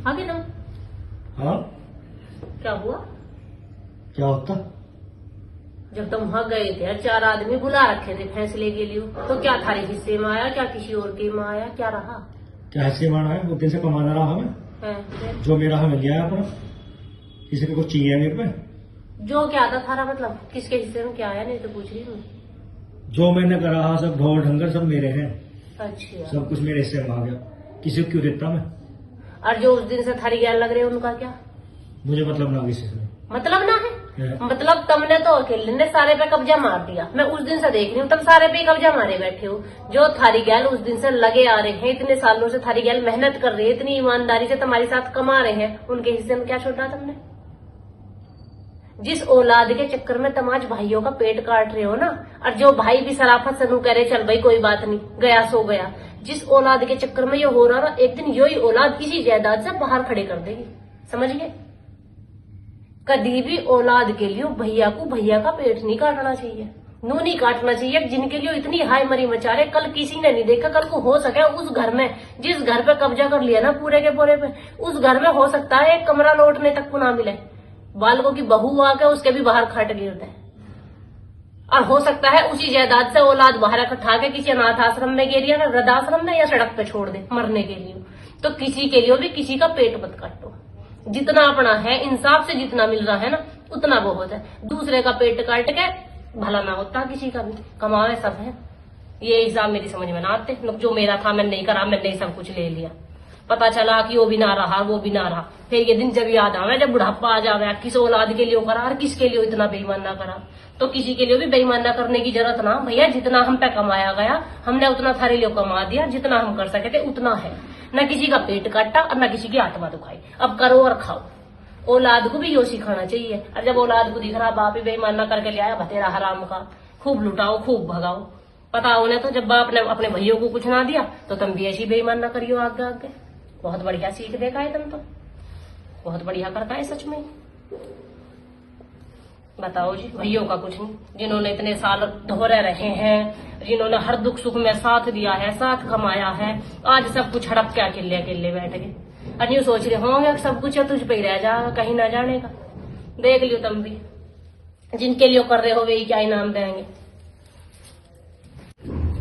आगे ना। हाँ, क्या हुआ? क्या होता? जब तुम वहां गए थे 4 आदमी बुला रखे थे फैसले के लिए, तो क्या थारे हिस्से में आया, क्या किसी और के में आया, क्या रहा? क्या ऐसे माना है? वो दिन से कमाना रहा हमें, है जो मेरा हमें लिया है अपना। किसी को कुछ चाहिए मेरे पे? जो क्या था थारा, मतलब किसके हिस्से में क्या आया, नहीं तो पूछ रही हूँ। जो मैंने करा सब ढोल ढंगर सब मेरे हैं। अच्छा, सब कुछ मेरे हिस्से में आ गया। किसी को क्यों देता मैं? और जो उस दिन से थारी गैर लग रहे उनका क्या मुझे मतलब ना किसी से। मतलब ना है? है। मतलब तुमने तो अकेले ने सारे पे कब्जा मार दिया। मैं उस दिन से देख रही हूँ तुम सारे पे कब्जा मारे बैठे हो। जो थारी गैल उस दिन से लगे आ रहे हैं, इतने सालों से थारी गैल मेहनत कर रही है, इतनी ईमानदारी से तुम्हारे साथ कमा रहे हैं, उनके हिस्से में क्या छोड़ा तुमने? जिस औलाद के चक्कर में तुम आज भाइयों का पेट काट रहे हो ना, और जो भाई भी सराफत से कह रहे चल भाई कोई बात नहीं, गया सो गया, जिस औलाद के चक्कर में ये हो रहा ना, एक दिन यही औलाद किसी जायदाद से बाहर खड़े कर देगी। समझ गए? कभी भी औलाद के लिए भैया को भैया का पेट नहीं काटना चाहिए, नू नहीं काटना चाहिए। जिनके लिए इतनी हाय मरी मचा रहे, कल किसी ने नहीं देखा, कल को हो सके उस घर में, जिस घर पे कब्जा कर लिया ना पूरे के पूरे पे, उस घर में हो सकता है एक कमरा लौटने तक को ना मिले, बालकों की बहू आके उसके भी बाहर खट गिर दे, और हो सकता है उसी जायदाद से औलाद बाहर इकट्ठा के किसी अनाथ आश्रम में गिरिया ना, वृद्धाश्रम में, या सड़क पे छोड़ दे मरने के लिए। तो किसी के लिए भी किसी का पेट मत काटो। जितना अपना है, इंसाफ से जितना मिल रहा है ना, उतना बहुत है। दूसरे का पेट काट के भला ना होता किसी का भी, कमाए सब है। ये हिसाब मेरी समझ में ना आते। जो मेरा था मैंने नहीं करा, मैंने सब कुछ ले लिया, पता चला कि वो भी ना रहा, वो भी ना रहा। फिर ये दिन जब याद आवे, जब बुढ़ापा आ जावे, किस औलाद के लिए करा और किसके लिए इतना बेईमान ना करा। तो किसी के लिए भी बेईमान ना करने की जरूरत ना भैया। जितना हम पे कमाया गया हमने उतना थारे लिए कमा दिया, जितना हम कर सके थे उतना है। न किसी का पेट काटा और न किसी की आत्मा दुखाई। अब करो और खाओ। औलाद को भी यो सिखाना चाहिए। और जब औलाद को दिख रहा बाप ही बेईमान ना करके ले आया भतेरा हराम का, खूब लुटाओ खूब भगाओ। पता उन्हें तो जब बाप ने अपने भैयों को कुछ ना दिया तो तुम भी ऐसी बेईमान ना करियो आगे आगे। बहुत बढ़िया सीख देखा है तुम तो, बहुत बढ़िया करता है सच में। बताओ जी, भैयों का कुछ नहीं, जिन्होंने इतने साल दोहरे रहे हैं, जिन्होंने हर दुख सुख में साथ दिया है, साथ कमाया है, आज सब कुछ हड़प के अकेले अकेले बैठ गए। और यूं सोच रहे होंगे सब कुछ तुझ पे ही रह जाएगा, कहीं ना जाने का। देख लियो तुम भी, जिनके लिए कर रहे हो वे क्या इनाम देंगे।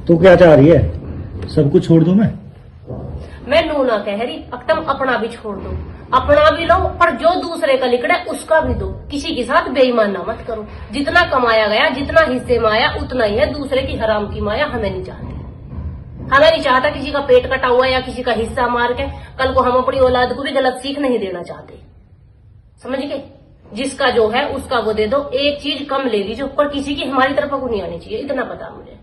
तू क्या चाह रही है? सब कुछ छोड़ दूं मैं नू ना कह रही, अब तुम अपना भी छोड़ दो, अपना भी लो, पर जो दूसरे का लिखड़ा है उसका भी दो। किसी के साथ बेईमान ना मत करो। जितना कमाया गया, जितना हिस्से में आया उतना ही है। दूसरे की हराम की माया हमें नहीं चाहती। हमें नहीं चाहता किसी का पेट कटा हुआ या किसी का हिस्सा मार के कल को हम अपनी औलाद को भी गलत सीख नहीं देना चाहते। समझ गए? जिसका जो है उसका वो दे दो। एक चीज कम ले लीजिए, पर किसी की हमारी तरफ को नहीं आनी चाहिए, इतना पता मुझे।